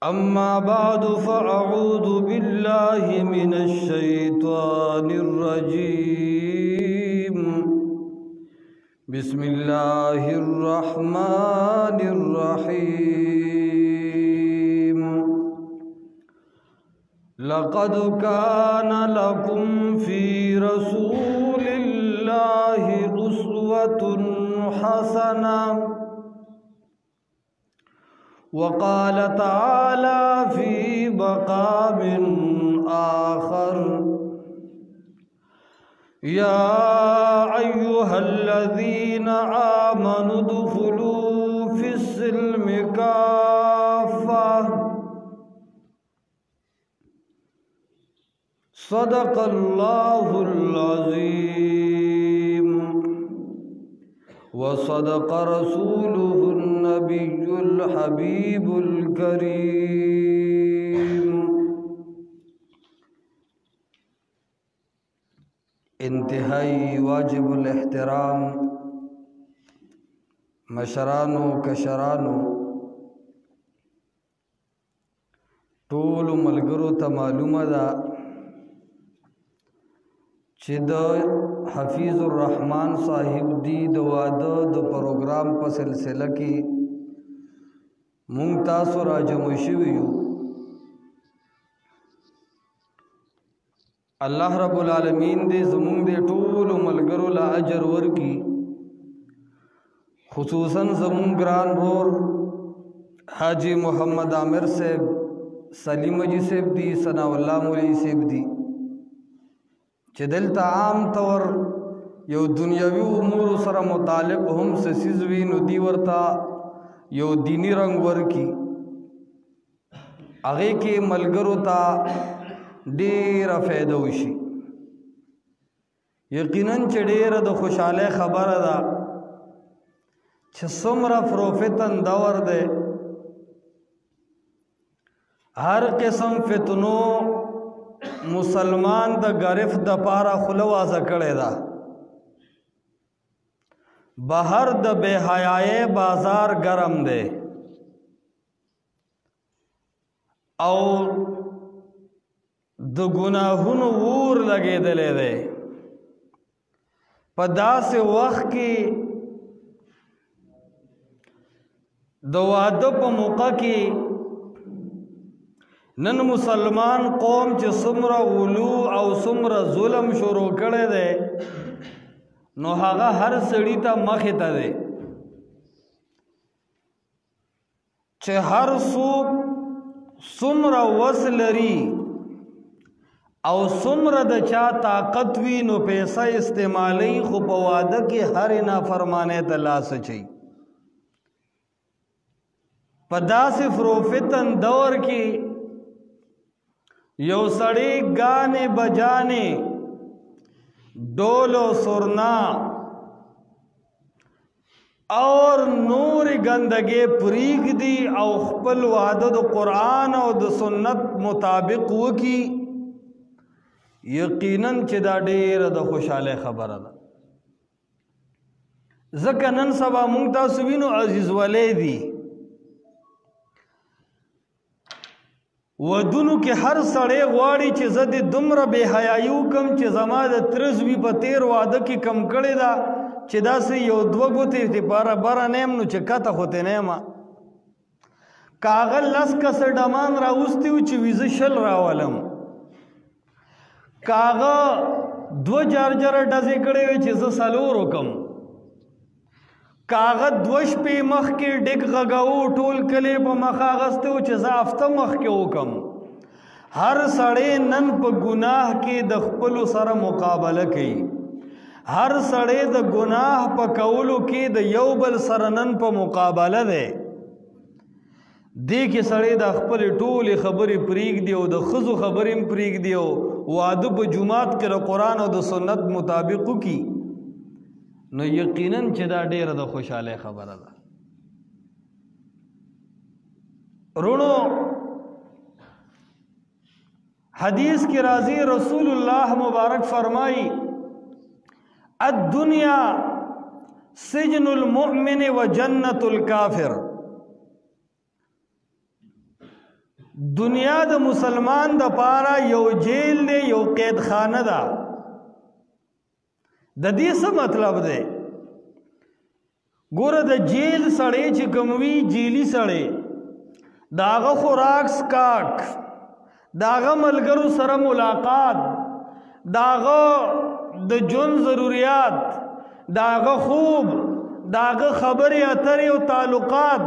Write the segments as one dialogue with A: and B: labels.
A: अम्मा बाद फ़अऊज़ु बिल्लाहि मिनश शैतानिर रजीम। बिस्मिल्लाहिर रहमानिर रहीम। लक़द कान लकुम फ़ी रसूलिल्लाहि उस्वतुन हसना। वक़ाल तआला फ़ी मक़ामिन आख़र या अय्युहल्लज़ीना आमनु उदख़ुलू फ़िस्सिल्मि काफ़्फ़ा। सदक़ल्लाहुल अज़ीम व सदक़ रसूलुहुन नबियुल हबीबुल करीम। इंतहाई वाजिबुल एहतराम मशरानो कशरानो टोल मलगरो ता मालूम दा चिद हफीज़ुर रहमान साहिब दी दवादा द प्रोग्राम पर सिलसिला की मुंगतासो राजमुशिवियु। अल्लाह रब्बुल आलमीन दे ज़मुंग दे टोल मलगरो ला अजर वर की, खुसूसन ज़मुंग ग्रान रोर हाजी मोहम्मद आमिर सेब, सलीम जी सेब दी, सनाउल्लाह मौली सेब दी चे दिलता आम तौर यो दुनियावी उमूर सरा मुतालिक हम से सिजवी नुदी वर्ता यो दीनी रंग वर की आगे के मलगरो ता डेर फ़ायदा उशी। यकीनन चे डेर द खुशाले खबर दा चे सुमरा फ्रोफितन दवर दे हर किस्म फितनो मुसलमान द गरिफ द पारा खुलवाजा कड़े दा। बाहर द बेहयाए बाजार गरम दे और द गुनाहुन वूर लगे दले दे। पदा से वक्त की दवादो प मौका की नन मुसलमान कौम च सुमरा उलू और सुमरा जुलम शुरू करे दे नो हागा हर सड़ी ता मखिता दे चे हर सूप सुमरा वसलरी और सुमरा द चा ताकतवी नो पैसा इस्तेमाली खुपवाद के हर ना फरमाने तला सची। पदा से फ्रोफितन दौर की यो सड़ी गाने बजाने डोलो सुरना और नूर गंदगे प्रीक दी और खपल वादद कुरान और द सुन्नत मुताबिक वो की यकीनन चिदा डेर द खुशाले खबर दा। ज़कनन सबा मुंगता सुविनो अजीज वले दी वदुनु के हर सड़े वाड़ी चे जदे दुमरा बेहयायू कम चे जमा द त्रिजवी पतेर वादा की कम कड़े दा चे दा से यो दो गोते थे बारा बारा नेम नु चे कता होते नेमा कागल लस कसर डमान रा उस्ती उची विजशल रावलम कागा दो जार डजे कड़े वे चे ज सलोर कम कागज द्वश पे मख के डिग गगाऊ टोल कले प मखागस्ते चे जाफ्ता मख के हुकम। हर सड़े नन प गुनाह के दखपलु सर मुकाबला कई, हर सड़े द गुनाह प कौलु के द यौबल सरनन प मुकाबला दे। दे के सड़े द खपल टोल खबरी प्रीग दियो द खुजु खबरी प्रीग दियो वादु प जुमात के कुरान और द सुन्नत मुताबिक की नो यकीनन चिदा डेर द खुशाले खबर दा। रुणो हदीस के राजी रसूलुल्लाह मुबारक फरमाई अद्दुनिया سجن المؤمن و جنت الکافر. دنیا د مسلمان د پارا یو جیل دی، یو قید خانه ده. د دې څه مطلب دی؟ ګوره د جیل سړی چې کوم وي، جیلی سړی، د هغه خوراک سکاک، د هغه ملګرو سره ملاقات، د هغه د ژوند ضروریات، د هغه خوب، د هغه خبرې اترې او تعلقات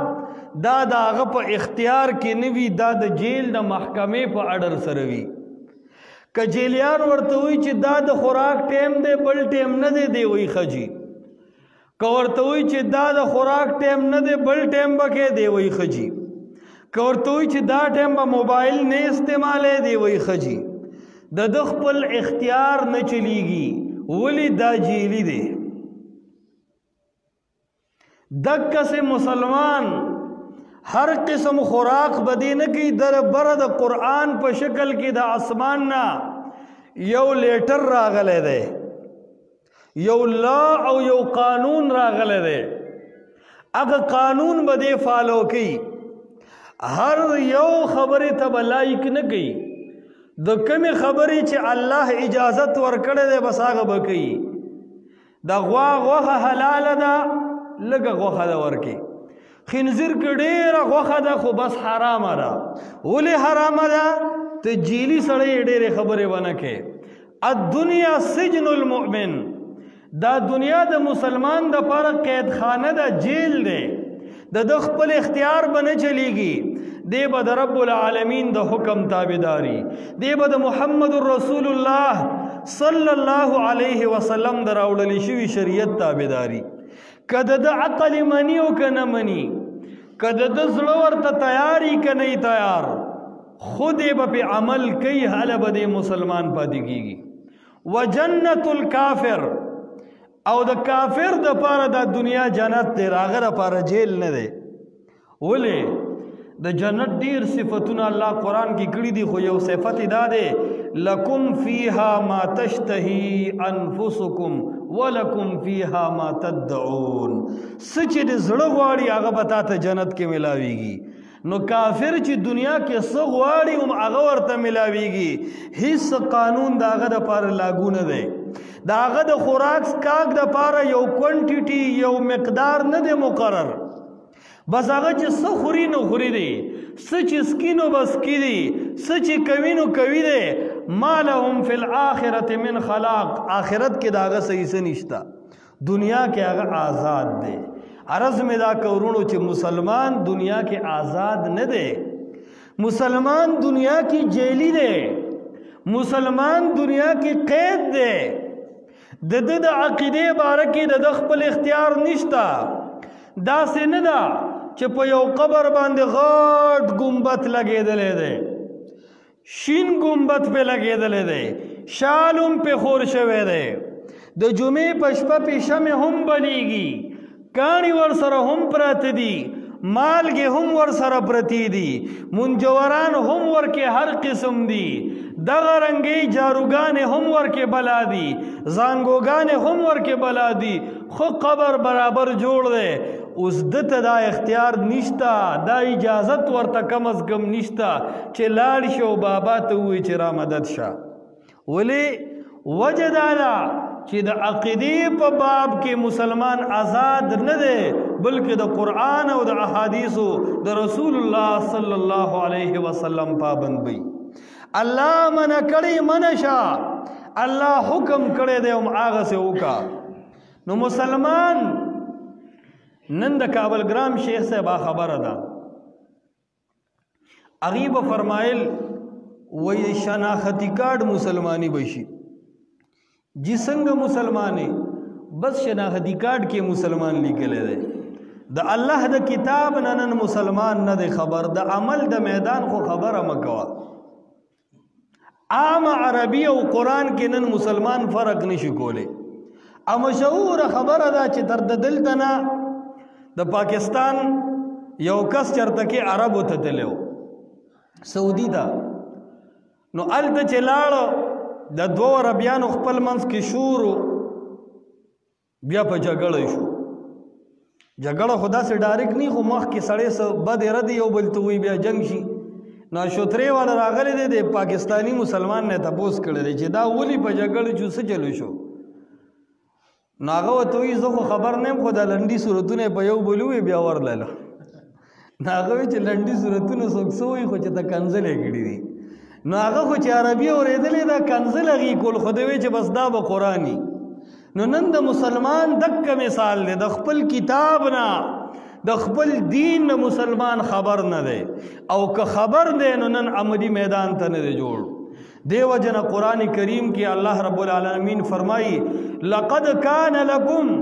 A: دا د هغه په اختیار کې نه وي، دا د جیل د محکمې په اډر سره وي. که جیلیان ورته وي چې دا د خوراک ټیم دی، بل ټیم نه دی، دی وایي ښه جي. که ورته وي چې دا د خوراک ټیم نه دی، بل ټیم به کې، دی وایي ښه جي. که ورته وي چې دا ټیم به موبایل نه استعمالی، دی وایي ښه جي. د ده خپل اختیار نه چلیږي، ولې؟ دا جیلی دی. دقسې مسلمان هر قسم خوراک بدی نه کوي، در بره د قرآن په شکل کې د اسمان نه یو لیټر راغلی دی، یو لا او یو قانون راغلی دی. هغه قانون به دی فالو کوي. هر یو خبرې ته به لایک نه کوي. د کمې خبرې چې الله اجازت ورکړی دی بس هغه به کوي. د غوا غوښه حلاله ده، لږه غوښه ده ورکې. خنزیر کې ډېره غوښه ده خو بس حرامه ده. ولې حرامه ده؟ ته جیلی سړی ډېرې خبرې ونه کې. الدنیا سجن المؤمن، دا دنیا د مسلمان د پاره قید خانه ده، جیل دی. د ده خپل اختیار به نه چلیږي. دی به د رب العالمین د حکم تابعداري، دی به د محمد رسول الله صلی الله علیه وسلم د راوړل شوي شریعت تابعداري. که د عقل منی او که نه منی، که د زړه ورته تیاری که نه تیار، خود به په عمل کوي، هله به د مسلمان پاتې کېږي. وجنت الکافر، او د کافر د پاره د دنیا جنت دی، هغه دپاره جیل نه دی. ولې؟ د جنت ډیر صفتونه الله قرآن کې کړي دي، خو یو صفت دا دی، لکم فیها ما تشتهی انفسکم ولکم فیها ما تدعون. څه چې د زړه غواړي هغه به تا ته جنت کې ملاویږي. نو کافر چې دنیا کې څه غواړي هم هغه ورته ملاویږي. هیڅ قانون د هغه دپاره لاګو نه دی. د هغه د خوراک څښاک دپاره یو کوانټیټي، یو مقدار نه دی مقرر. بس هغه چې څه خوري نو خوري دی، څه چې سکي نو به سکي دی، څه چې کوي نو کوي دی. ما لهم فی الآخرة من خلاق، آخرت کې د هغه صحیح څه نشته. دنیا کې هغه آزاد دی. عرض مې دا کورونو چې مسلمان دنیا کې آزاد نه دی. مسلمان دنیا کې جیلی دی. مسلمان دنیا کې قید دی. د ده د عقیدې باره کې د ده خپل اختیار نشته. داسې نه ده چې په یو قبر باندې غټ ګمبت لګېدلی دی، شین ګمبت پې لګېدلی دی، شال هم پې خور شوی دی، د جمعې په شپه پې شمې هم بلیږي، کاڼي ورسره هم پراته دي، مالګې هم ورسره پرتې دي، منجوران هم ورکې هر قسم دي، دغه رنګې جاروګانې هم ورکې بلا دي، زانګوګانې هم ورکې بلا دي، خو قبر برابر جوړ دی. اوس ده ته دا اختیار نشته، دا اجازت ورته کم از کم نشته چې لاړ شي او بابا ته ووایي چې را مدد شه. ولې؟ وجه دا ده چې د عقیدې په باب کې مسلمان آزاد نه دی، بلکې د قرآن او د احادیثو د رسول الله صلی الله علیه وسلم پابند وي. الله منع کړی منع شه، الله حکم کړی دی هم هغسې وکړه. نو مسلمان نن د کابل ګرام شیخ صاحب خبره ده، هغې به فرمایل وایي شناختی کارډ مسلمانی بشي. جی څنګه مسلمانې؟ بس شناختی کارډ کې مسلمان لیکلی دی. د الله د کتاب نه نن مسلمان نه دی خبر، د عمل د میدان خو خبره مه کوه. عام عربي او قرآن کې نن مسلمان فرق نشي کولی. او مشهوره خبره ده چې تر د دلته نه د پاکستان یو کس چرته کې عربو ته تللی و، سعودي ته. نو هلته چې لاړو د دوو عربیانو خپل منځ کې شور و، بیا په جګړه شو. جګړه خدا سے ډایرکټ نه خو مخ کې سړی سره بد ردی یو بل ته وی بیا جنگ شي. نو شوتری والا راغلی دی د پاکستانی مسلمان نه تپوس کړی چې دا ولی په جګړه کې څه چلو شو. نو هغه ورته وایي زه خو خبر نه یم خو دا لنډي صورتونه په یو بل ووایي بیا ورلله. نو هغه وایي چې لنډي صورتونه څوک څه وایي خو چې ته کنځلې کړي دي. نو هغه خو چې عربي اورېدلې دا کنځل هغې کول خو دی وایي چې بس دا به قرآني. نو نن د مسلمان دکه مثال دی د خپل کتاب نه د خپل دین نه مسلمان خبر نه دی او که خبر دی نو نن عملی میدان ته نه دی جوړ. دیو جن قرآن کریم کی اللہ رب العالمین فرمائی لقد کان لکم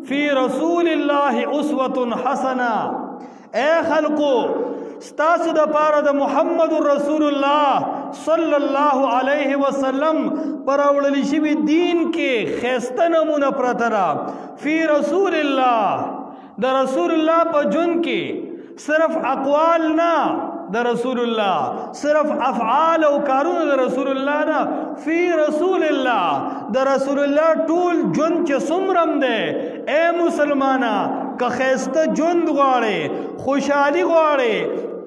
A: فی رسول اللہ اسوۃ حسنہ. اے خلقو ستاسو د پاره د محمد رسول الله صلی الله علیه وسلم پر اوللی شوی دین کې خیسته نمونه پرته را فی رسول الله د رسول الله په جون کې صرف اقوال نه د رسول الله صرف افعال او کارونه د رسول الله نه فی رسول الله د رسول الله ټول جون چې سمرم ده. اے مسلمانا که خیسته جون غواړي خوشحالی غواړي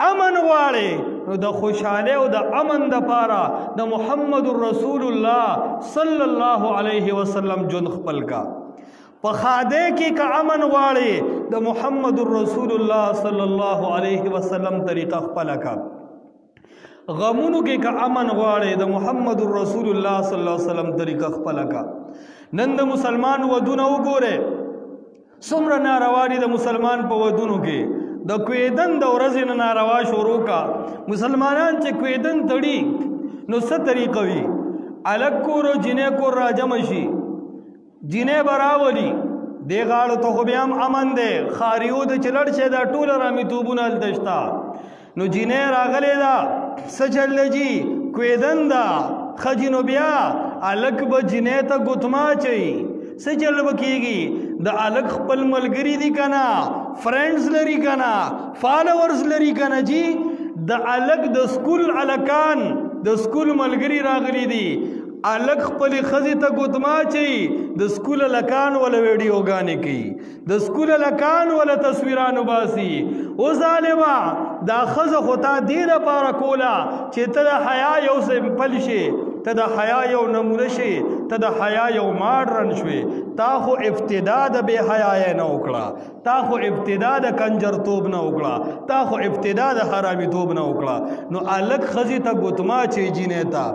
A: امن غواړي نو د خوشحالی او د امن د پاره د محمد رسول الله صلی الله علیه وسلم جون خپل کا. په خاده کې که امن غواړي د محمد رسول الله صلی الله علیه وسلم طریقه خپل کا. غمونو کې که امن غواړي د محمد رسول الله صلی الله علیه وسلم طریقه خپل کا. نن د مسلمان ودونه وګوره څومره ناروا دي د مسلمان په ودونو کې. د کویدن د ورځې نه ناروا شروع کا. مسلمانان چې کویدن تړي نو څه طریقه وي الګ کور او جنې کور راجم شي جنې براولي دی غاړو ته خو بیا هم امن دی خاریو د چلړ شه دا ټوله رامیتوبونه هلته شته. نو جنې راغلی دا څه چل جي کویدن دا ښځې نو بیا الګ به جنې ته ګوتما اچوي څه چل به کېږي د الګ خپل ملګري دي که نه فرینډز لري که نه فالوورز لري که نه جي د الګ د سکول الکان د سکول ملګري راغلي دي الګ خپل خزي ته ګوتما چي د سکول لکان ول ویډیوګانې کوي د سکول لکان ول تصویرانو باسي. او ظالما دا خزه خطا دی لپاره کولا چې ته د حیا یو سمپل شي ته د حیا یو نمونه شي ته د حیا یو ماډرن شوي. تا خو ابتدا د بے حیاي نه وکړه تا خو ابتدا د کنجرتوب نه وکړه تا خو ابتدا د حرامیتوب نه وکړه. نو الګ خزي ته ګوتما چي جینې ته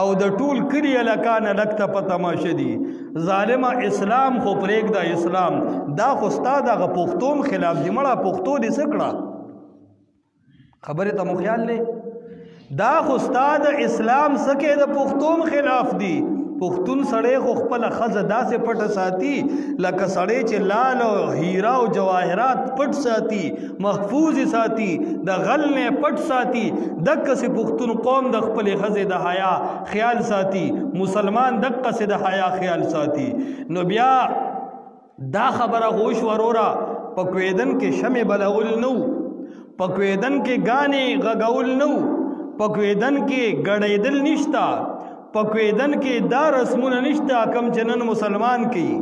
A: او د ټول کلی لکان لکته په تماشه دي. ظالمه اسلام خو پرېږده اسلام دا خو ستا دغه پښتوم خلاف دي. مړه پښتو دې څه کړه خبرې ته مو خیال دی دا خو ستا د اسلام څخه د پښتوم خلاف دي. پښتون سړی خو خپله ښځه داسې پټه ساتي لکه سړی چې لال او هیرا او جواهرات پټ ساتي محفوظ ساتي د غل نه پټ ساتي. دقسې پښتون قوم د خپلې ښځې د حیا خیال ساتي مسلمان دقسې د حیا خیال ساتي. نو بیا دا خبره خوش وروره په کویدن کې شمع بلول نو په کویدن کې غانې غږول نو په کویدن کې ګډېدل نشته په کویدن کې دا رسمونه نشته کم چې نن مسلمان کوي.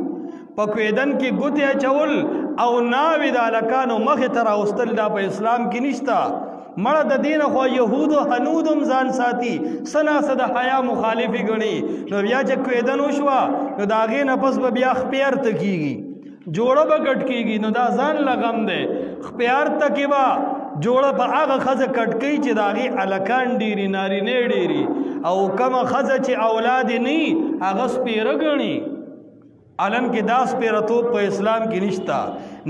A: په کویدن کې ګوتې اچول او ناوې د هلکانو مخې ته راوستل دا په اسلام کې نشته. مړه د دین خو یهودو هنودم ځان ساتي څه ناڅه د حیا مخالفي ګڼي. نو بیا چې کویدن وشوه نو د هغې نه پس به بیا خپې ارته کېږي جوړه به ګټ کېږي. نو دا ځان له غم دی خپې ارته کې به جوړه په هغه ښځه کټ کوي چې د هغې هلکان ډېري نارینې ډېري او کومه ښځه چې اولاد یې نه وي هغه سپېره ګڼي. علن کې دا سپېرتوب په اسلام کې نشته.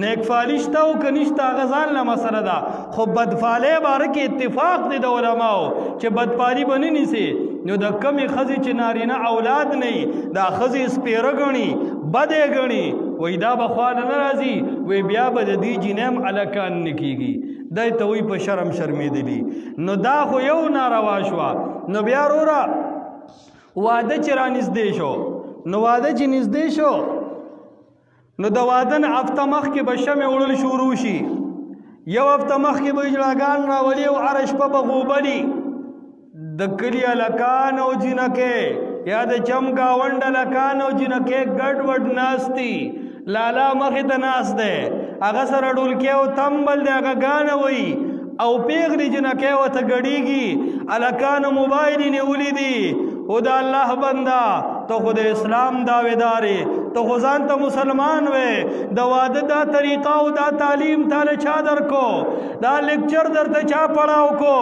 A: نیکفالي شته او که نشته هغه ځان له مسله ده خو بدفالۍ باره کې اتفاق دی د علماو چې بدپالي به نه نیسي. نو د کمې ښځې چې نارینه اولاد نه وي دا ښځې سپېره ګڼي بدې ګڼي وایي دا به خواله نه راځي وایي بیا به د دې جینۍ هم هلکان نه کېږي دی ته وایي په شرم شرمېدلي. نو دا خو یو ناروا شوه. نو بیا وروره واده چې رانږدې شو نو واده چې نږدې شو نو د واده نه هفته مخکې به شمې وړل شروع شي. یو هفته مخکې به اجړاګان راولي او هره شپه به غوبلي د کلي هلکان او جینکې یا د چم ګاونډ هلکان او جینکې ګډ وډ ناست دي لالا مخې ته ناست دی هغه سره ډولکی او تمبل دی هغه ګانه وي او پیغلی جنکه ورته ګډیږي الکان موبایل نیولی دي او د الله بنده ته خو د اسلام دعویدارې ته خو ځان ته مسلمان وې د واده دا طریقه او دا تعلیم تاله چا درکو دا لیکچر درته چا پړاو کو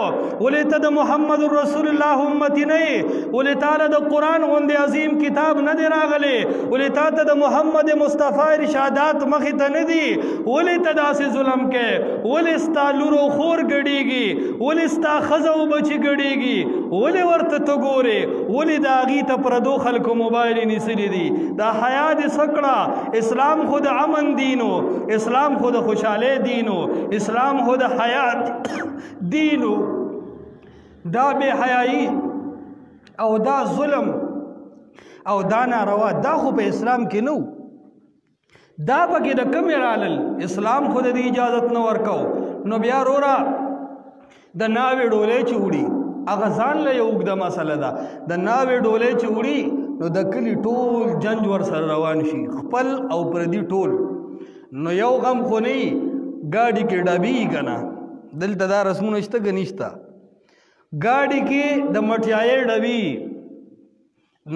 A: ولې ته د محمد رسول الله امتی نه ولې تاله د قرآن غوندې عظیم کتاب نه دی راغلی ولې تا ته د محمد مصطفی ارشادات مخې ته نه دي ولې ته داسې ظلم کې ولې ستا لور او خور ګډیږي ولې ستا ښځه او بچي ګډیږي ولې ورته ته ګورې ولې د هغې ته پردو خلکو موبایل نیسلی دي دا حیا دې سکړه اسلام خو د امن دینو اسلام خو د خوشحالی دینو اسلام خو د حیات دینو دا بے حیائی او دا ظلم او دا ناروا دا خو په اسلام کې نو دا پکې د کمې رالل اسلام خو د دې اجازت نه ورکو نو بیا رورا د ناوې ډولۍ چې وړي هغه ځان له یو اوږده مسله ده د ناوې ډولۍ چې وړي نو د کلي ټول جنج ور سره روان شي خپل او پردي ټول نو یو غم خو نه ګاډي کې ډبي که نه دلته دا رسمونه شته که نشته ګاډي کې د مټیایې ډبي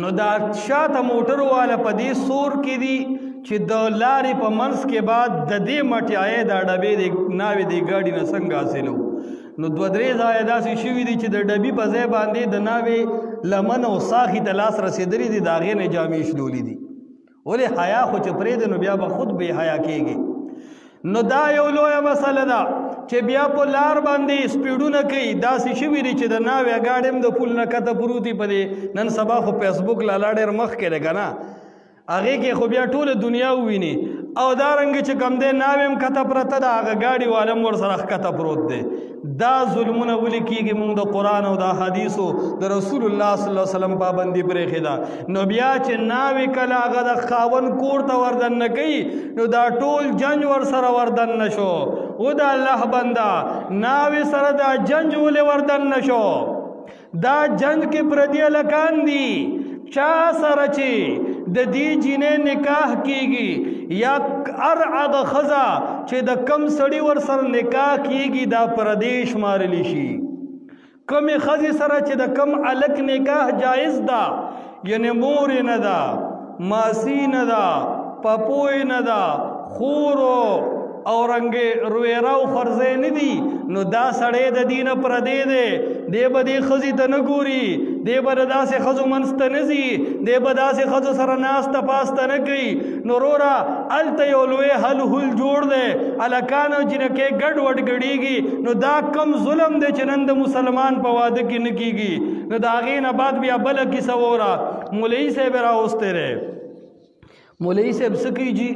A: نو دا شاته موټر والا په دې سور کې دي چې د لارې په منځ کې بعد د دې مټیایې دا ډبې د ناوې د ګاډي نه څنګه حاصلو نو دوه درې ځایه داسې شوي دي چې د ډبي په ځای باندې د ناوې لمن او ساخي ته لاس رسېدلي دي د هغې نه جامې شلولي دي ولې حیا خو چې پرېږدې نو بیا به خود بې حیا کېږي نو دا یو لویه مسله ده چې بیا په لار باندې سپیډونه کوي داسې شوي دي چې د ناوې ګاډی هم د پول نه کته پروت دي په دې نن سبا خو فیسبوک لالا ډېر مخکې دی که نه هغې کې خو بیا ټوله دنیا وویني او دارنګه چې کم دی ناوې هم کته پرته ده هغه ګاډي والا هم ورسره ښکته پروت دی دا ظلمونه ولې کېږي موږ د قرآن او د حدیثو د رسول الله صلی الله علیه وسلم پابندي پرېښې ده نو بیا چې ناوې کله هغه د خاوند کور ته وردن نه کوي نو دا ټول جنج ورسره وردن نه شو او د الله بنده ناوې سره دا جنج ولې وردن نه شو دا جنج کې پردي هلکان دي چا سره چې د دې جینې نکاح کېږي یا هر هغه ښځه چې د کم سړي ورسره نکاح کېږي دا پردی شمارلی شي کمې ښځې سره چې د کم هلک نکاح جایز ده یعنې مور یې نه ده ماسی نه ده پپو یې نه ده خورو او رنګې رویرا او فرضې نه دي نو دا سړی د دې نه پردی دی دی به دې ښځې ته نه ګوري دی به د داسې ښځو منځ ته نه ځي دی به داسې ښځو سره ناسته پاسته نه کوي نو وروره هلته یو لوی هل هل جوړ دی هلکان او جنکۍ ګډ وډ ګډېږي نو دا کم ظلم دی چې نن د مسلمان په واده کې نه کېږي نو د هغې نه بعد بیا بله کیسه ووره مولوي صاحب یې راوستی دی مولوي صاحب څه کوي جي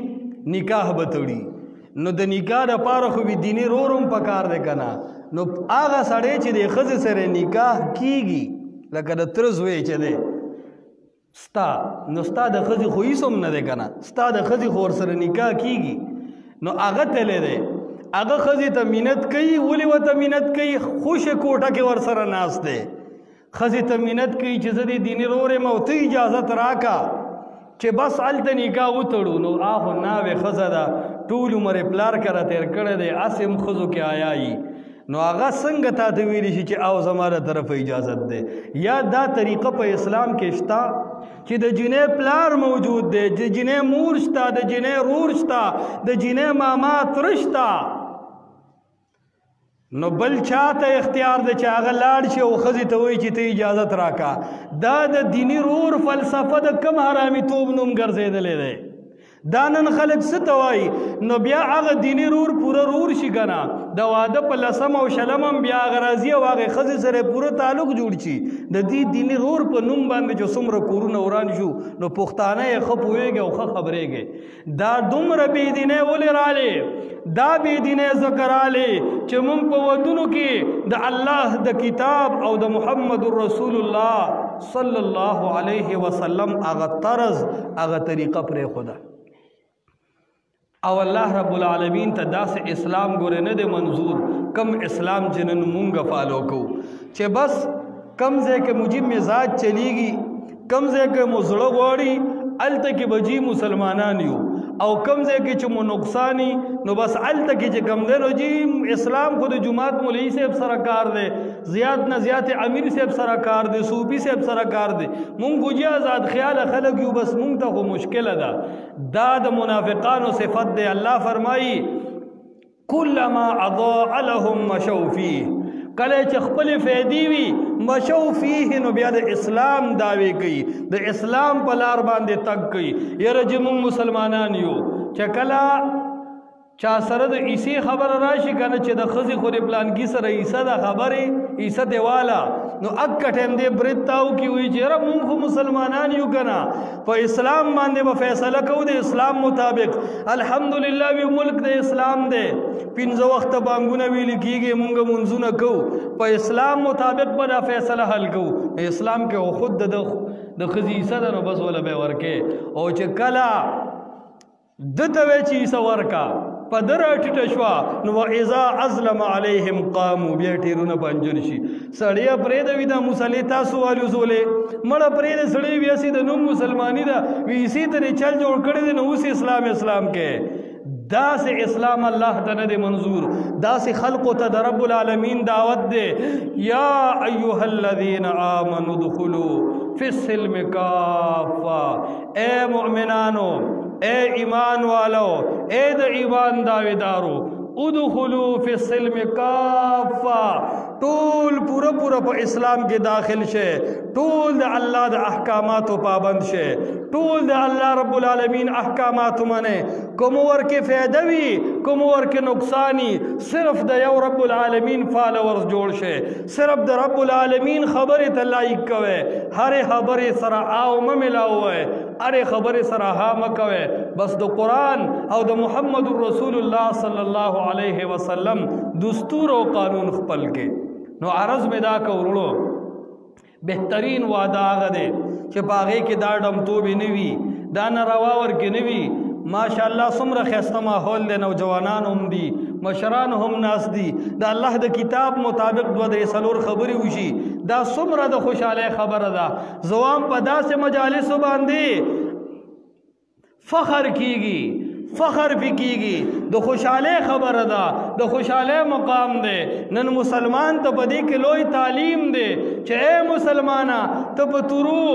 A: نکاح به تړي نو د نکاح دپاره خو وي دیني رور هم پکار دی که نه نو هغه سړی چې د ښځې سره نکاح کېږي لکه د تره زوی چې دی ستا نو ستا د ښځې خو هېڅ هم نه دی که نه ستا د ښځې خو ورسره نکاح کېږي نو هغه تللی دی هغه ښځې ته منت کوي ولې ورته منت کوي خوشه کوټه کې ورسره ناست دی ښځې ته منت کوي چې زه د دیني رور یم او ته اجازت راکه چې بس هلته نکاح وتړو نو آخو ناوې ښځه ده ټول عمر یې پلار کره تېر کړی دی هسې هم ښځو کې آیایي نو هغه څنګه تا ته ویلی شي چې او زما له طرفه اجازت دی یا دا طریقه په اسلام کې شته چې د جنۍ پلار موجود دی د جنۍ مور شته د جنۍ رور شته د جنۍ ماما تره شته نو بل چاته اختیار دی چې هغه لاړ شي او ښځې ته وایي چې ته اجازت راکړه دا د دیني رور فلسفه د کم حرامیتوب نوم ګرځېدلی دی دا نن خلک څه ته وایي نو بیا هغه دیني رور پوره رور شي که نه د واده په لسم او شلم هم بیا هغه راځي او هغې ښځې سره پوره تعلق جوړ شي د دې دیني رور په نوم باندې چې څومره کورونه وران شو نو پښتانه یې ښه پوهېږي او ښه خبرېږي دا دومره بېدینۍ ولې رالې دا بېدینۍ ځکه رالې چې موږ په ودونو کې د الله د کتاب او د محمد رسول الله صلی الله علیه وسلم هغه طرز هغه طریقه پرېښوده او الله رب العالمین ته داسې اسلام ګورې نه دی منظور کم اسلام چې نن مونږ فالو کوو چې بس کم ځای کې مجیب مزاج چلیږي کم ځای کې مو زړه غواړي هلته کې به جي مسلمانان یو او کم ځای کې چې مو نقصانی نو بس هلته کې چې کم دی نو جی اسلام خو د جماعت مولوي صاحب سره کار دی زیات نه زیات امیر صاحب سره کار دی صوفي صاحب سره کار دی مونږ خو جی آزاد خیال خلک یو بس مونږ ته خو مشکله ده دا د منافقانو صفت دی الله فرمایي کلما اضاء لهم مشوا فيه کله چې خپل فائدې وي مشو فيه نو بیا د اسلام دعوی کوي د اسلام په لار باندې تک کوي یره چې موږ مسلمانان یو چې کله چا سره د عیسی خبر راشي کنه چې د خزي خوري پلانګي سره عیسی د خبره عیسی دیواله نو اک ټیم دې برتاو کی وی چې را موږ مسلمانان یو کنه په اسلام باندې به فیصله کوو د اسلام مطابق الحمدلله وی ملک د اسلام دی پنځه وخت بانګونه ویل کیږي مونږ منځونه کوو په اسلام مطابق به فیصله حل کوو اسلام کې خود د خزي عیسی د نو بس ولا به ورکه او چې کلا دته وی چې عیسی ورکا پدر ټټ شوا نو اذا ازلم عليهم قاموا بیا ټیرونه پنجر شي سړیا پرې د ودا مصلی تاسو والو زولې مړه پرې د سړی بیا سي د نوم مسلمانی دا وی سي ته چل جوړ کړی نو اوس اسلام کې دا سے اسلام اللہ ته نه منظور دا سے خلق ته رب العالمین دعوت دے یا ایها الذین آمنوا ادخلوا فی السلم کافہ اے مؤمنانو اے ایمان والو اے د ایمان داویدارو ادخلوا فی السلم کافہ ټول پورا په اسلام کې داخل شه ټول د الله د احکاماتو پابند شه ټول د الله رب العالمین احکامات منه کوم ورکه فائدہ وی کوم ورکه نقصانی صرف د یو رب العالمین فالوورز جوړ شه صرف د رب العالمین خبره تلایق کوي هر خبره سره او ملاوي هر خبره سره ها مکوي بس د قران او د محمد رسول الله صلی الله علیه وسلم دستور او قانون خپل کې نو عرض میں دا کورلو بہترین وعدہ آگا دے چھ پاگے کی دا ڈمتوبی نوی دا نرواور کی نوی ماشاءاللہ سمر خیستہ ماحول دے نوجوانان ہم دی مشران ہم ناس دی دا اللہ دا کتاب مطابق دو دے سلور خبری ہوشی دا سمر دا خوشحالے خبر دا زوام پا دا سے مجالس باندے فخر کیگی فخر بھی کیگی دو خوشحالے خبر دا دو خوشحالے مقام دے نن مسلمان تو بدی کے لوئی تعلیم دے چھے مسلمانا تو پترو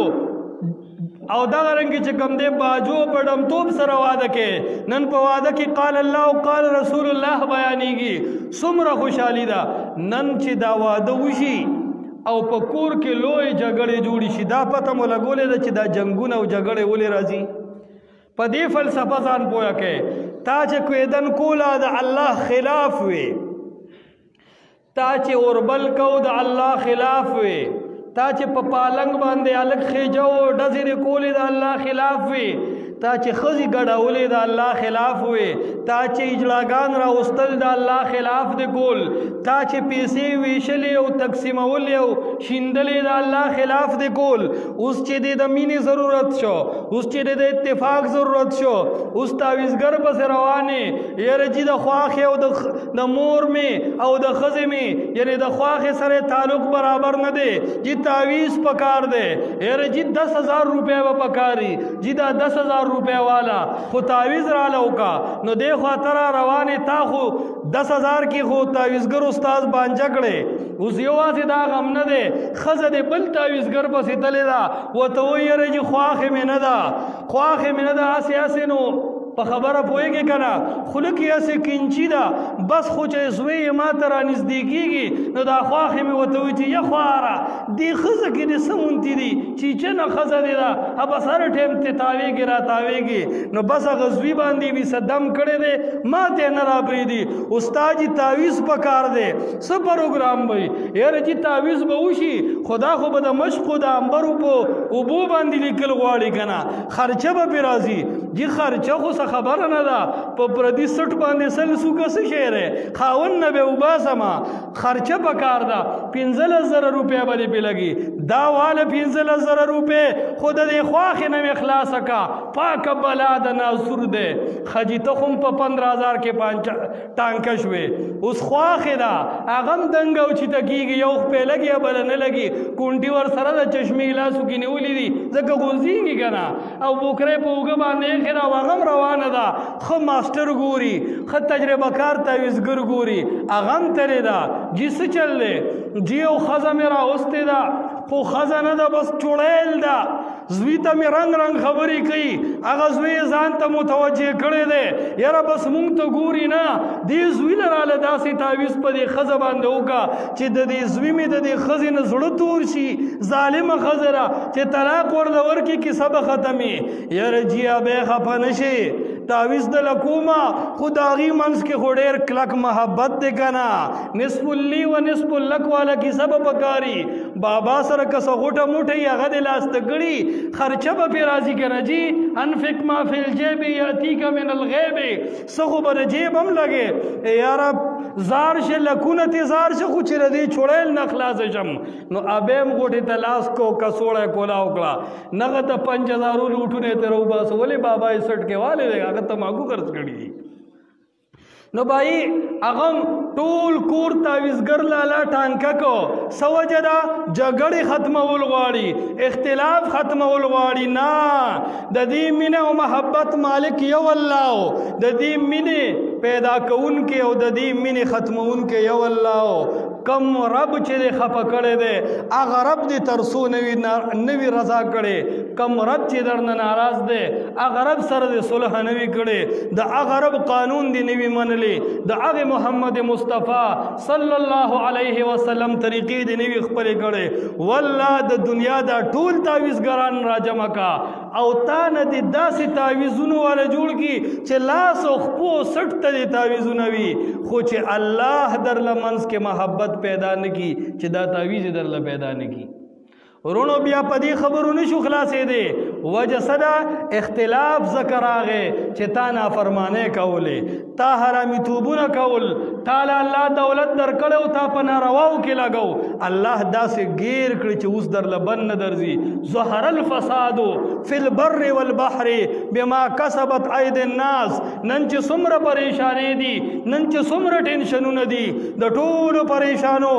A: او دا رنگی چکم دے باجو پڑم توب سر وعدہ کے نن پا وعدہ کی قال اللہ و قال رسول اللہ بیانی گی سمر خوشحالی دا نن چی دا وعدہ وشی او پکور کے لوئی جگڑے جوڑی شی دا پتہ ملگولے دا چی دا جنگون او جگڑے ولی رازی پا دی فلسفہ ځان پویا کہ تا چې کویدن کولا دا اللہ خلاف وے تا چې اوربل کو دا اللہ خلاف وے تا چې پا پالنگ باندے الگ خیجو ڈزر کولی دا اللہ خلاف وے تا چې خزی گڑاولی دا اللہ خلاف ہوئے تا چې اجلاگان را استل دا اللہ خلاف دے گول تا چې پیسے ویشلی او تقسیمولی او شندلی دا اللہ خلاف دے گول اس چې دے دا مینی ضرورت شو اس چې دے دا اتفاق ضرورت شو اس تاویزگر پس روانے یا رجی دا خواخ او دا مور میں او دا خزی میں یعنی دا خواخ سر تعلق برابر نہ دے جی تاویز پکار دے یا رجی 10,000 روپے و پکاری جی دا 10,000 روپے والا خو تاویز را لوکا نو دے خواطرہ روانے تا خو 10,000 کی خو تاویزگر استاز بانجکڑے اس یواز دا غم نہ دے خز دے بل تاویزگر پسی تلے دا و تو یہ رجی خواخ میں ندا خواخ میں ندا آسے آسے نو پا خبر پوئے گے کنا خلقی ایسے کنچی دا بس خوچ ایسوی ما ترا نزدیکی گی نو دا خواخی میں وطوی چی یا خوارا دی خزکی دی سمونتی دی چیچے نا خزا دی دا اب سر ٹیم تی تاوی گی را تاوی گی نو بس غزوی باندی بھی صدم کڑے دے ما تے نرا پری دی استاد جی تاویز پکار دے سب پروگرام بھئی یار جی تاویز بہوشی خدا خو بدا مشق دا امبرو پو ابو باندی لکل غواری کنا خرچہ با پیرازی جی خرچہ خو خبر نه ده په پردي سټ باندې سل سوکه څه شعر خاون نه به وباسما خرچه پکار دا 15,000 روپے باندې په لګي دا واله 15,000 روپے خود دې خواخ نه اخلاص کا پاک بلا د ناصر دې خجیته هم په 15,000 کې پانچ ټانکه شوي اوس خواخ دا اغم دنګ او چې تکیږي یو په لګي بل نه لګي کونډي ور سره د چشمې لاسو کې نیولې دي ځکه غوځيږي کنه او بوکره په وګ باندې خره واغم روانه ده خو ماستر ګوري خو تجربه کار تعویذګر ګوري اغم ترې دا جس چل دے جیو خزه میرا اوسته دا خو خزه نه ده بس چوڑیل دا زوی ته می رنگ رنگ خبرې کوي هغه زوی ځان ته متوجه کړی دی یاره بس مونږ ته ګوري نه دې زوی لراله داسې تعویذ په دې ښځه باندې وکړه چې د دې زوی مې د دې ښځې نه زړه تور شي ظالمه ښځه ده چې طلاق ورله ورکړي کیسه به ختمې یاره جیا بیا خفه نه شي تعویذ د لکوما خو د هغې منځ کې خو ډېر کلک محبت دی که نه نصف اللی و نصف اللک والا کیسه به پکاري بابا سره که څه غوټه موټه هغه دې لاسته کړي خرچه به پې راځي که نه جي انفق ما فی الجیب یاتیک من الغیب څه خو به د جیب هم لګې یاره زار شه لکونه تې زار شه خو چې د دې چوړیل نه خلاصه شم نو ابیم غوټې ته لاس کو کڅوړی کولا وکړه نغه ته 5,000 لوټونه یې ترې وباسه ولې بابا یې سټ کې والې دی هغه تماکو خرڅ کړي دي نو بھائی اغم ټول کور تعویذګر لالا ټانکه کو سوجه دا جګړې ختمول غواړي اختلاف ختمول غواړي نه د دې مینه او محبت مالک یو الله د دې مینه پیدا کوونکی او د دې مینه ختمونکی یو الله کم رب چې خفه کړی دی هغه رب دې ترسو نوی رضا کړی کم رب چې درنه ناراض دی هغه رب سره دې صلح نوی کړی د هغه رب قانون دې نوی منلی د هغه محمد مصطفی صلی الله علیه وسلم طریقې دې نوی خپلې کړی والله د دنیا دا ټول تعویذګران را جمع کا او تا نه دې داسې تعویذونو والا جوړ کی چې لاس او خپو سټ ته دې تعویذونه وي خو چې الله درله منځ کې محبت پیدا نکی چې دا تعویذ درله پیدا نکی ورونو بیا پدې خبرو نشو خلاصې دی وجه صدا اختلاف ذکر آغه چې تا نافرمانه کولې تا حرامي توبونه کول تعالی الله دولت درکړو تا په نارواو کې لګاو الله داسې گیر کړی چې اوس درله بن نه درځي ظهر الفساد فی البر والبحر بما کسبت اید الناس نن چې څومره پریشانې دي نن چې څومره ټینشنونه دي د ټولو پریشانو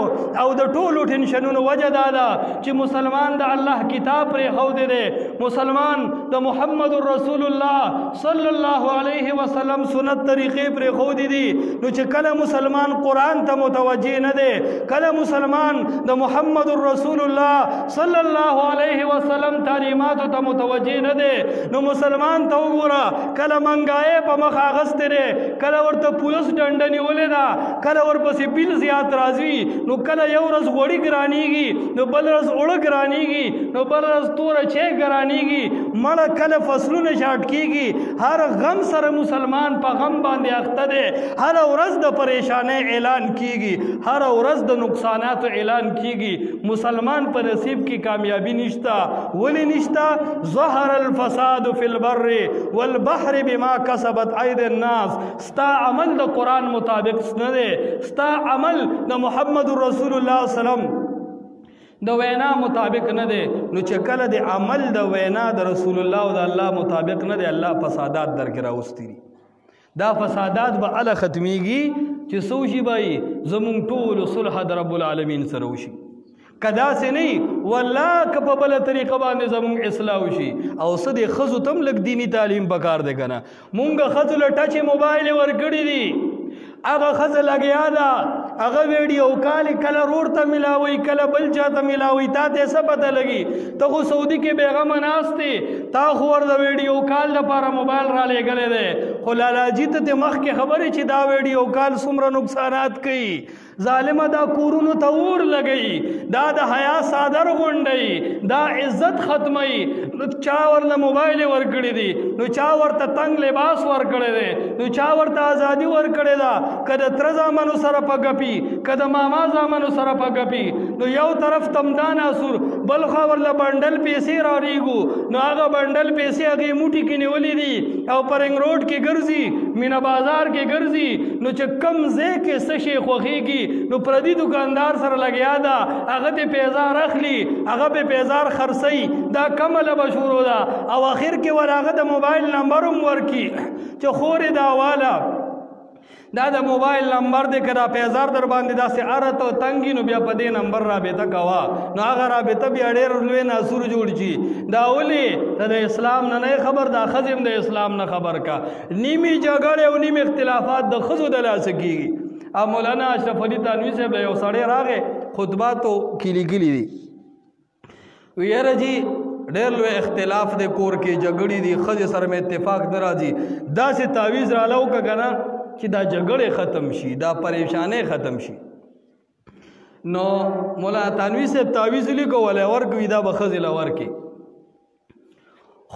A: او د ټولو ټینشنونو وجه دا ده چې مسلمان د الله کتاب پر خو دې مسلمان د محمد رسول الله صلی الله علیه وسلم سنت طریقې پر خو دي نو چې کله مسلمان قرآن ته متوجه نه دی کله مسلمان د محمد رسول الله صلی الله علیه وسلم تعلیماتو ته متوجه نه دی نو مسلمان ته وګوره کله منګای په مخ اغستې دی کله ورته پولیس ډنډه نیولې ده کله ورپسې بیل زیات راځي نو کله یو ورځ غوړي ګرانیږي نو بل ورځ اوړه ګرانیږي نو بل ورځ توره چې ګرانیږي مړه کله فصلونه شاټ کیږي هر غم سره مسلمان په غم باندې اخته دی هر ورځ د پریشانۍ اعلان کیږي هر ورځ د نقصاناتو اعلان کیږي مسلمان په نصیب کې کامیابی نشتا ولی نشتا ظهر الفساد فی البر والبحر بما کسبت اید الناس ستا عمل د قرآن مطابق نه دی ستا عمل د محمد رسول الله سلام د وینا مطابق نه دی نو چې کله د عمل د وینا د رسول الله او د الله مطابق نه دی الله فسادات درکې راوستي دي دا فسادات به اله ختمیږي چې سوشي بای زمونږ ټول صلح د رب العالمین سره وشي کدا سه نه والله که په بل طریقه باندې زمونږ اصلاح وشي او څه د ښځو تم لږ دینی تعلیم پکار دی کنه مونږ ښځو له ټچ موبایل ورکړي دي هغه ښځه لګیا ده هغه ویډیو کال کله رور ته ملاوي کله بل چا ته ملاوي تا ته څه پته لګي ته خو سعودي کې بیغمه ناست دی تا خو ور د ویډیو کال لپاره موبایل را لېږلی دی خو لالاجي ته د مخکې خبرې چې دا ویډیو کال څومره نقصانات کوي ظالمه دا کورونو ته اور لګوي دا د حیا صادر غونډوي دا عزت ختموي نو چا ورله موبایل ورکړی دی نو چا ورته تنګ لباس ورکړی دی نو چا ورته ازادي ورکړې ده که د تره زامنو سره په ګپي که د ماما زامنو سره په ګپي نو یو طرف تمدان اسور بل خوا ورله بنډل پیسې راریږو نو هغه بنډل پیسې هغې موټي کې نیولې دي او په رنګ روډ کې ګرځي مینا بازار کې ګرځي نو چې کم ځای کې څه شی خوښېږي نو پردي دکاندار سره لګیا ده هغه دې پیزار اخلي هغه به پیزار خرڅوي دا کمله به شروع ده او اخر کې ور هغه د موبایل نمبر هم ورکي چې خورې دا والا دا د موبایل نمبر دې کړه پیزار در باندې داسې ارت او تنګي نو بیا په دې نمبر رابطه کوا نو هغه رابطه بیا ډېر لوی ناسور جوړ شي دا ولې ته د اسلام نه خبر دا خزم د اسلام نه خبر کا نیمه جګړه او نیمه اختلافات د خزو د لاس کیږي ا مولانا اشرف علي تنوي صاحب یو سړی راغې خطباتو کلی کلی دي ویره جی ډېر لوی اختلاف د کور کې جګړې دي خزه سره مې اتفاق ناراضي دا سه تعویز را لو کنه چې دا جګړه ختم شي دا پریشانه ختم شي نو مولا تنوي صاحب تعویز لیکو ولې ورګوي دا بخزي لور کې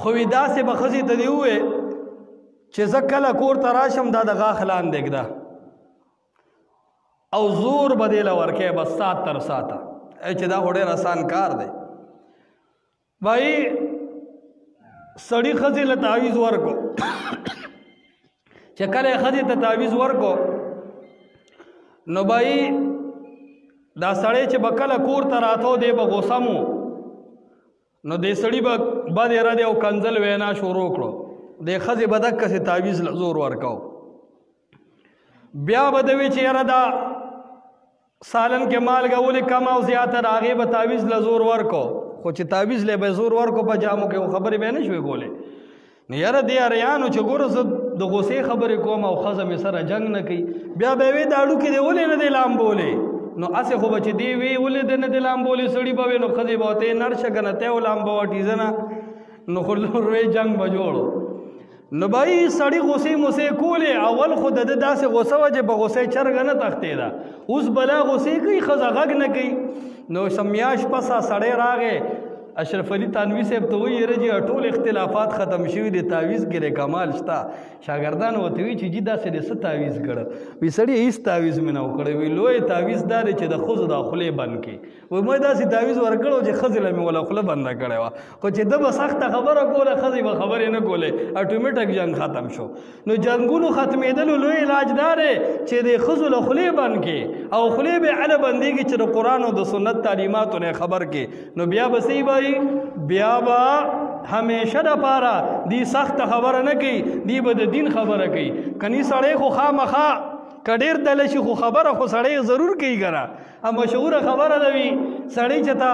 A: خو دا سه بخزي ته دی وې چې زکله کور تراشم دا د غاخلان دګدا او زور بدله ورکه بس سات تر ساته چې دا وړه آسان کار دی بھائی سړی خزي له تعویز ورکو چې کله خزي ته تعویز ورکو نو بھائی دا سړی چې بکله کور ته راتو دی به غوسه مو نو دې سړی به بد اراده او کنزل وینا شروع کړو د خزي بدک کسه تعویز زور ورکاو بیا بدوي چې یاره دا سالن کې مال غولې کم او زیاته راغې به تعویز لزور ورکو خو چې تعویز له به زور ورکو په جامو کې خبرې به نه شوي کولې نو یاره دی اریانو چې ګوره زه د غوسې خبرې کوم او ښځه مې سره جنګ نه کوي بیا به وي دا اړوکې دی ولې نه دی لامبولې نو هسې خو به چې دی وی ولې دی نه دی لامبولې سړي به وي نو ښځې به ورته نرشه که نه تی و لامبوه ټیزه نه نو خو لوی جنګ به جوړو نو بھائی سړی غوسې موسې کولې اول خو د داسې غوسه وه چې په غوسې چرګه نه تښتېده اوس بلا غوسې کوي ښځه غږ نه کوي نو سمیاش پسه سړی راغی اشرف علي تنوي صاحب ته وایي یاره جي ټول اختلافات ختم شوي دي تعویز کې کمال شته شاګردان ورته وایي چې جي داسې دې څه تعویز کړه وایي سړي هېڅ تعویز مې نه و کړی وایي لوی تعویز دا دی چې د ښځو دا خولې بند کړي وایي ما داسې تعویز ورکړی چې ښځې له مې وله خوله بنده کړې وه خو چې ده به سخته خبره کوله ښځې به خبرې نه کولې اټومیټک جنګ ختم شو نو جنګونو ختمېدلو لوی علاج دا دی چې د ښځو له خولې بند کړي او خولې به هله بندېږي چې د قرآن او د سنت تعلیماتو نه خبر کړي نو بیا به صحیح به بیا با همیشه د پاره دی سخت خبره نه کوي دی به د دین خبره کوي کني سړی خو خامخا کډیر دل شي خو خبره خو سړی ضرور کوي ګره ا مشهوره خبره ده وی سړی چې تا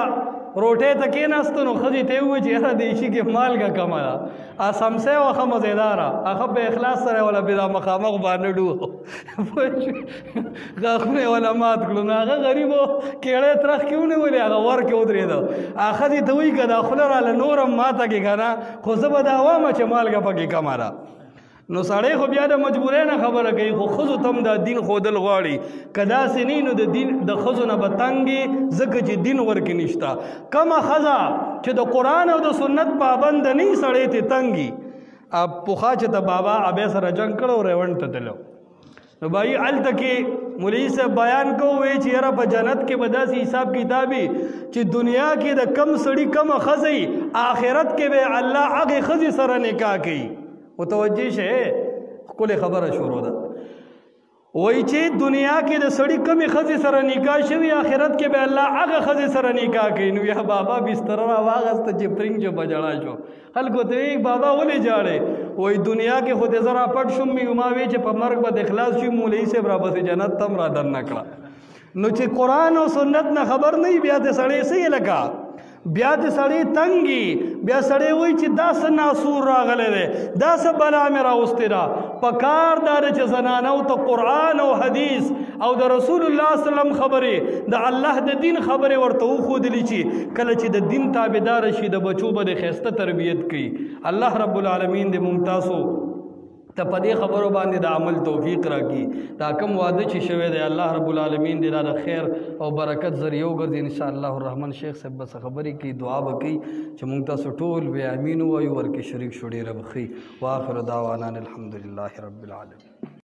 A: روټه ته کېناستو نو ښځې ته ووایي چې یاره دې شي کې مالګه کمه ده سمسۍ وه ښه مزېداره هغه په اخلاص سره یې وله بېدا مخامخ باندې ډو غاښونه یې وله مات کړو نو هغه غریب و کېړی ترخ کې ونیولې هغه ور کې ودرېده ښځې ته وایي که دا خوله راله نورم ماته کې که نه خو زه به دا وایم چې مالګه پکې کمه ده نو سړی خو بیا د مجبورۍ نه خبره کوي خو ښځو ته هم دا دین ښودل غواړي که داسې نه نو د دین د ښځو نه به تنګې ځکه چې دین ورکې نشته کمه ښځه چې د قرآن او د سنت پابند نه وي سړی ترې تنګي پخوا چې د بابا ابۍ سره جنګ کړی و ریوند ته تللی نو بھائی هلته کې مولوي صاحب بیان کوو وایي چې یاره په جنت کې به داسې حساب کتاب وي چې دنیا کې د کم سړي کمه ښځه آخرت کې به الله هغې ښځې سره نکاح کوي متوجه شه ښکلې خبره شروع ده وایي چې دنیا کې د سړي کمې ښځې سره نکاح شوي آخرت کې به الله هغه ښځې سره نکاح کوي نو یا بابا بستره راواغسته چې پرنګ چې په ژړا شو خلکو ته وایي بابا ولې ژاړې وایي دنیا کې خو دې زه راپټ شوم مې ما وایي چې په مرګ به د اخلاص شي مولوي صاحب راپسې جنت ته هم را دننه کړه نو چې قرآن او سنت نه خبر نه وي بیا د سړی څه یې لکه بیا د سړی تنګي بیا سړی وایي چې دا څه ناسور راغلی دی دا څه بلا مې راوستې ده په کار دا ده چې زنانو ته قرآن او حدیث او د رسول الله وسلم خبرې د الله د دین خبرې ورته وښودلي چې کله چې د دین تابعداره شي د بچو به د ښایسته تربیت کوي الله رب العالمین د ممتازو ته په دې خبرو باندې د عمل توفیق راکړي دا کوم واده چې شوی دی الله رب العالمین دې د خیر او برکت ذریعہ وګرځي ان شاء الله الرحمن شیخ صاحب بس خبرې کوي دعا به کوي چې موږ تاسو ټول به امین وایو ورکه شریک شو ډېره بخي واخر دعوانا الحمدلله رب العالمین